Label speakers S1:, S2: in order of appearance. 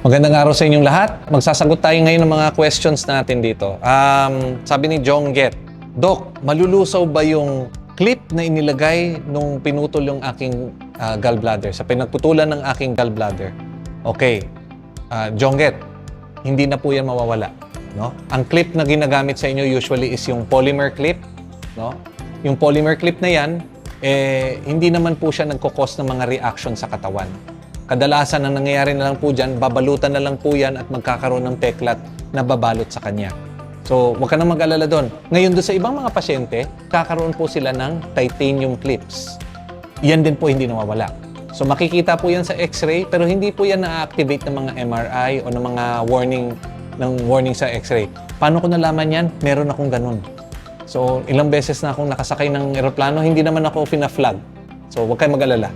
S1: Magandang araw sa inyong lahat. Magsasagot tayo ngayon ng mga questions natin dito. Sabi ni Jongget, Dok, malulusaw ba yung clip na inilagay nung pinutol yung aking gallbladder, sa pinagputulan ng aking gallbladder? Okay, Jongget, hindi na po yan mawawala. No? Ang clip na ginagamit sa inyo usually is yung polymer clip. No? Yung polymer clip na yan, hindi naman po siya nagkukos ng mga reaction sa katawan. Kadalasan ang nangyayari na lang po dyan, babalutan na lang po yan at magkakaroon ng teklat na babalot sa kanya. So, huwag ka nang mag-alala doon. Ngayon doon sa ibang mga pasyente, kakaroon po sila ng titanium clips. Yan din po hindi nawawala. So, makikita po yan sa x-ray, pero hindi po yan na-activate ng mga MRI o ng mga warning sa x-ray. Paano ko nalaman yan? Meron akong ganun. So, ilang beses na akong nakasakay ng eroplano, hindi naman ako fina-flag. So, huwag kayong mag-alala.